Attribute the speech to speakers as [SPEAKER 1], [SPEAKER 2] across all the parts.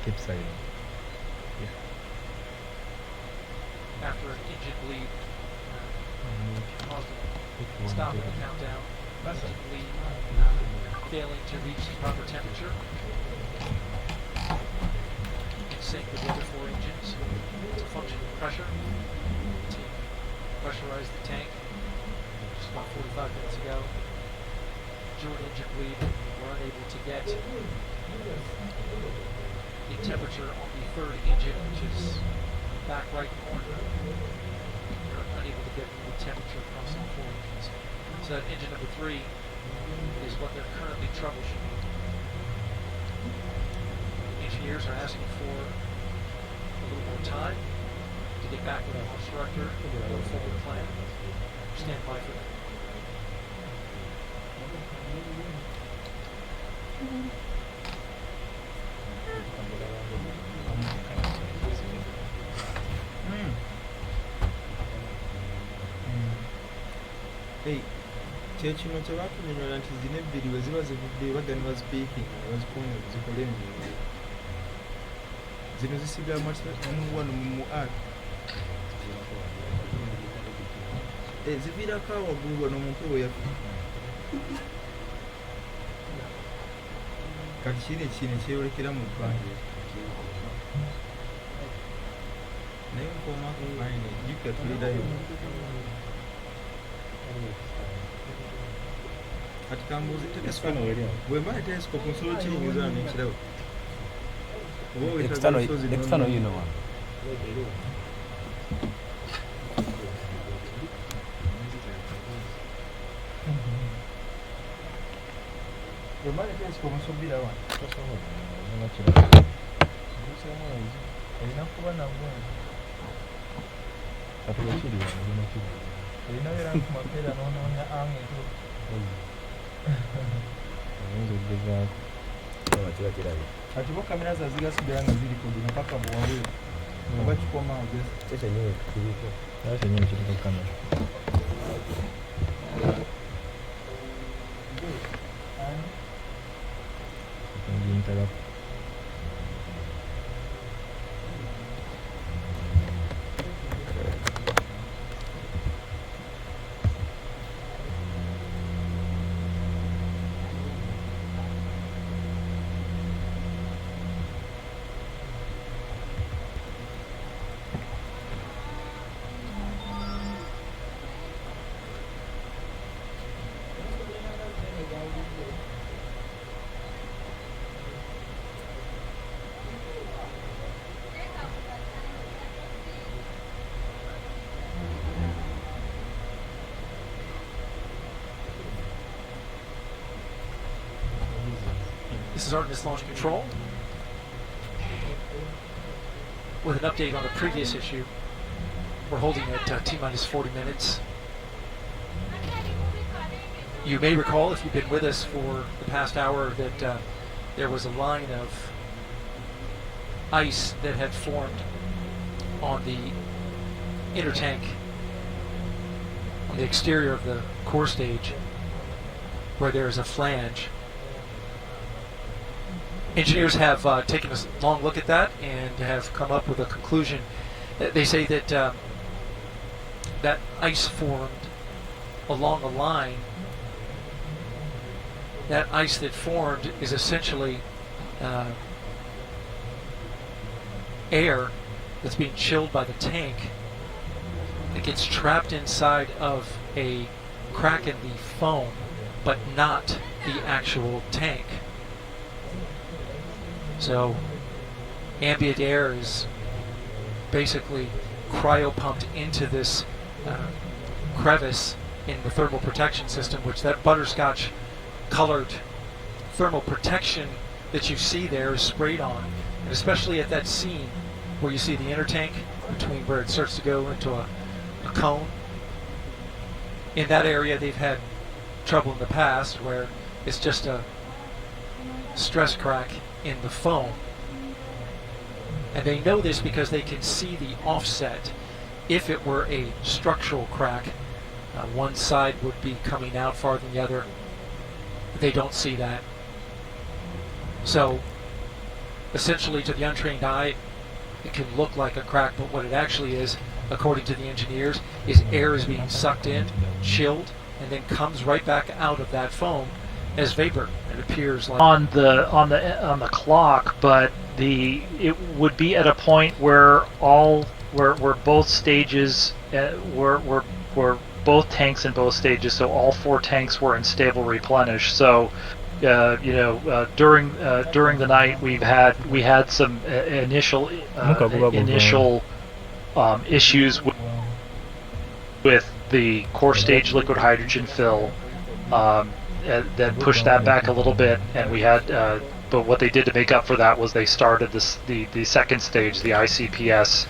[SPEAKER 1] Keep silent.
[SPEAKER 2] After an engine bleed caused
[SPEAKER 1] If
[SPEAKER 2] a
[SPEAKER 1] you
[SPEAKER 2] stop
[SPEAKER 1] want
[SPEAKER 2] in
[SPEAKER 1] to
[SPEAKER 2] the countdown,
[SPEAKER 1] That's
[SPEAKER 2] engine bleed failing to reach the proper temperature in sync with the other 4 engines. It's a function of pressure. The team pressurized the tank just about 45 minutes ago. During engine bleed, we were unable to get the temperature on the 3rd engine, which is back right corner. We were unable to get the temperature across all 4 engines. So that engine number 3 is what they're currently troubleshooting. Engineers are asking for a little more time to get back with our launch director and go forward plan. Stand by for that.
[SPEAKER 3] Hey, kyekino kye batunyonyola nti zino ebbiri bwe ziba zivuddeyo bagani bazipiikinga ne bazikuuma zikola emirimu zino zisigala wano mu art ziviirako awo waggulu wano omutwe we yafa kati kiri ekino ekyeyolekera mu bbanga naye nkoomako fine jjukira tulirayo kati kambuuzi bwemba ne telescope nsobola okiyingiza wano nekirabo
[SPEAKER 1] external you know one.
[SPEAKER 3] bwemba ne telescope nsobira wano erina kuba nabwo erina beera nkumapeera noonoonya angeto kati bo kamera zazigasigala nga ziri kudina paka muwabweru oba kikoma
[SPEAKER 1] That's a new typical camera. You can interrupt.
[SPEAKER 2] This is ARTEMIS Launch Control with an update on the previous issue. We're holding at T-minus 40 minutes. You may recall, if you've been with us for the past hour, that there was a line of ice that had formed on the inner tank on the exterior of the core stage where there is a flange. Engineers have taken a long look at that and have come up with a conclusion. They say that that ice formed along a line. That ice that formed is essentially air that's being chilled by the tank. It gets trapped inside of a crack in the foam, but not the actual tank. So ambient air is basically cryo-pumped into this crevice in the thermal protection system, which that butterscotch colored thermal protection that you see there is sprayed on. And especially at that scene where you see the inner tank between where it starts to go into a cone. In that area they've had trouble in the past where it's just a stress crack in the foam. And they know this because they can see the offset. If it were a structural crack, one side would be coming out farther than the other. They don't see that. So essentially to the untrained eye, it can look like a crack, but what it actually is, according to the engineers, is air is being sucked in, chilled, and then comes right back out of that foam as vapor. It appears like on the clock, but it would be at a point where where both stages were both tanks in both stages, so all 4 tanks were in stable replenish. So during the night we had some initial issues with the core stage liquid hydrogen fill, that pushed that back a little bit, and we had but what they did to make up for that was they started the second stage, the ICPS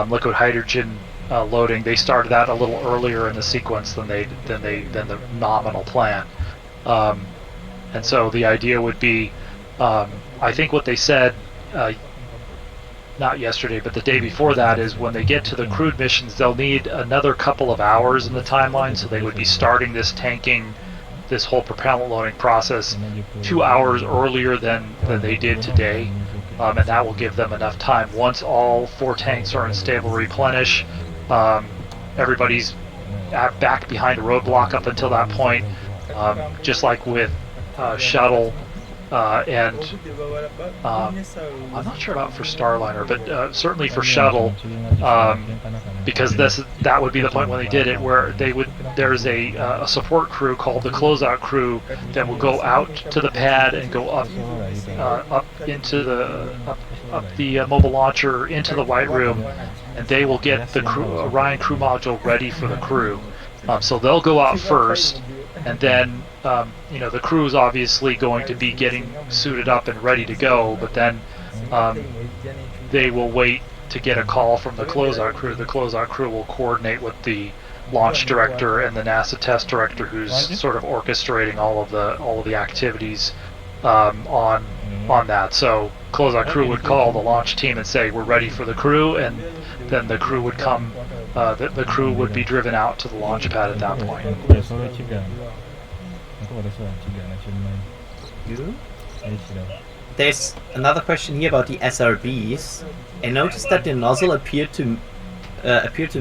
[SPEAKER 2] liquid hydrogen loading. They started that a little earlier in the sequence than the nominal plan. And so the idea would be, I think what they said, not yesterday, but the day before that, is when they get to the crewed missions, they'll need another couple of hours in the timeline, so they would be starting this whole propellant loading process 2 hours earlier than they did today. And that will give them enough time. Once all 4 tanks are in stable replenish, everybody's back behind a roadblock up until that point, just like with shuttle and I'm not sure about for Starliner, but certainly for shuttle, because that would be the point when they did it, where there's a support crew called the closeout crew that will go out to the pad and go up into the mobile launcher into the white room, and they will get the Orion crew module ready for the crew. So they'll go out first, and then the crew is obviously going to be getting suited up and ready to go, but then they will wait to get a call from the closeout crew. The closeout crew will coordinate with the launch director and the NASA test director, who's sort of orchestrating all of the activities on that. So closeout crew would call the launch team and say, we're ready for the crew, and then the crew would come. The crew would be driven out to the launch pad at that point.
[SPEAKER 4] There's another question here about the SRBs. I noticed that the nozzle appeared to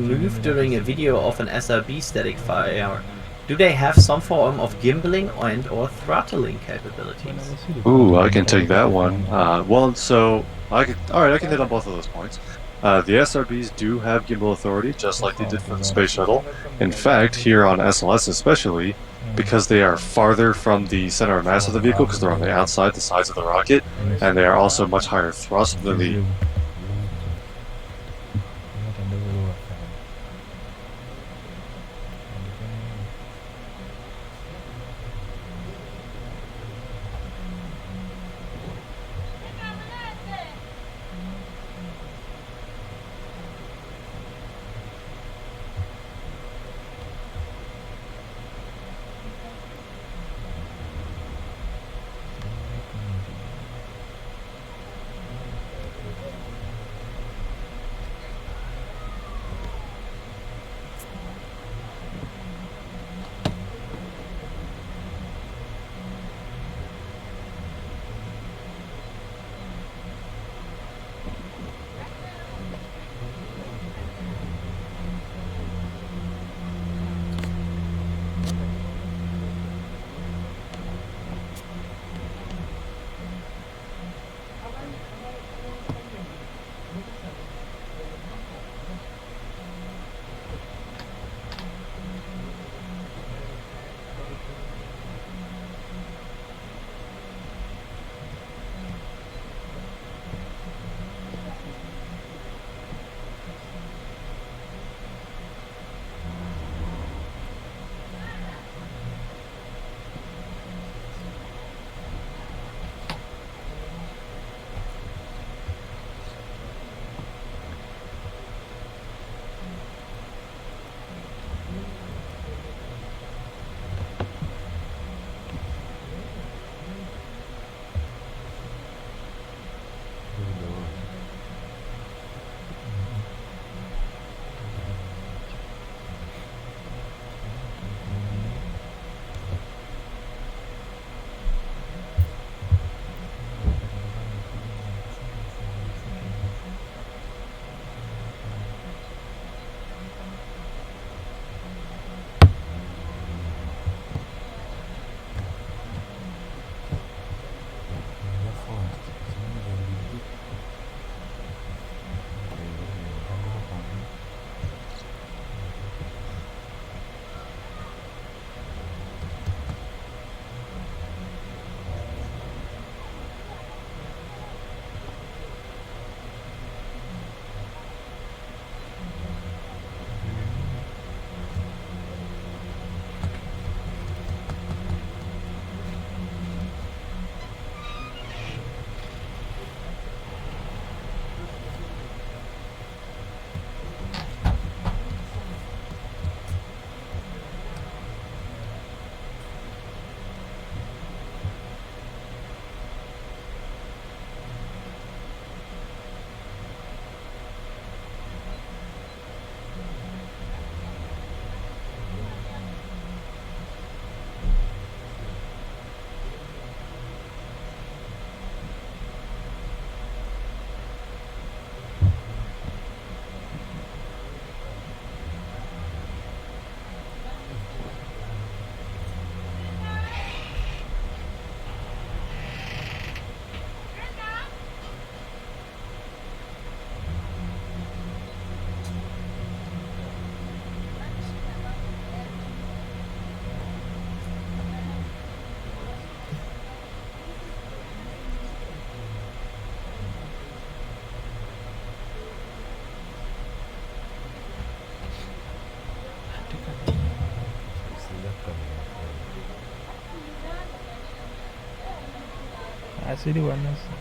[SPEAKER 4] move during a video of an SRB static fire. Do they have some form of gimbaling and/or throttling capabilities?
[SPEAKER 5] Ooh, I can take that one. I can hit on both of those points. The SRBs do have gimbal authority, just like they did for the space shuttle. In fact, here on SLS especially, because they are farther from the center of mass of the vehicle, because they're on the outside, the sides of the rocket, and they are also much higher thrust than the...
[SPEAKER 1] asiri wanasi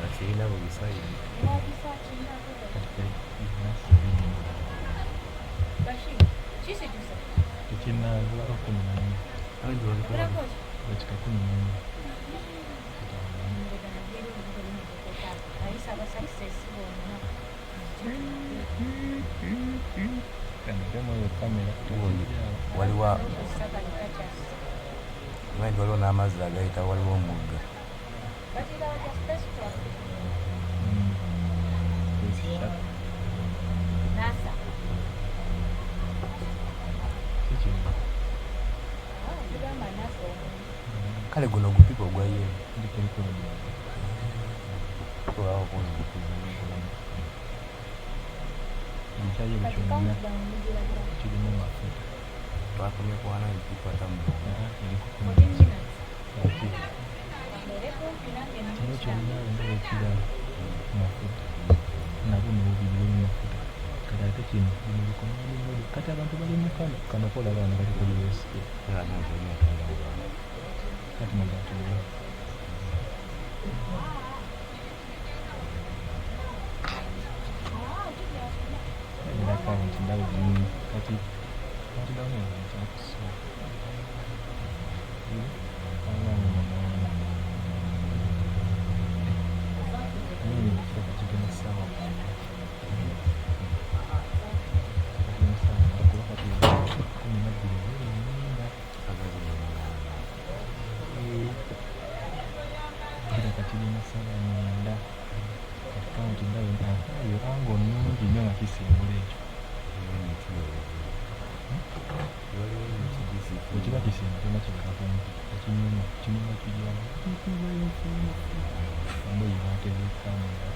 [SPEAKER 6] akirina buli sayidi
[SPEAKER 1] tekinavulako 14 dakika 14 kaniremu kamera
[SPEAKER 6] waliwo nti waliwo n'amazzi agayita waliwo omugga kale guno gupipa ogwaye
[SPEAKER 1] ekyayo kyonna kirimu mafuta
[SPEAKER 6] twakomye kwana epipa tamu
[SPEAKER 1] kino kyonna nga ekirala mafuta nabo nobubiri buli mafuta kati ate kino bino bikomanyimuli kati abantu bali mukano kanokola abaana bali kuli wesite kati nagatula era akawunti ndawo zimu kati katidamu ekyakusa anga onnungi nnyo nga kisimbula ekyo ekiba kisimba kyonna kibaka kumpi ekinyuma kiryawo amuyibaatebwa ekamera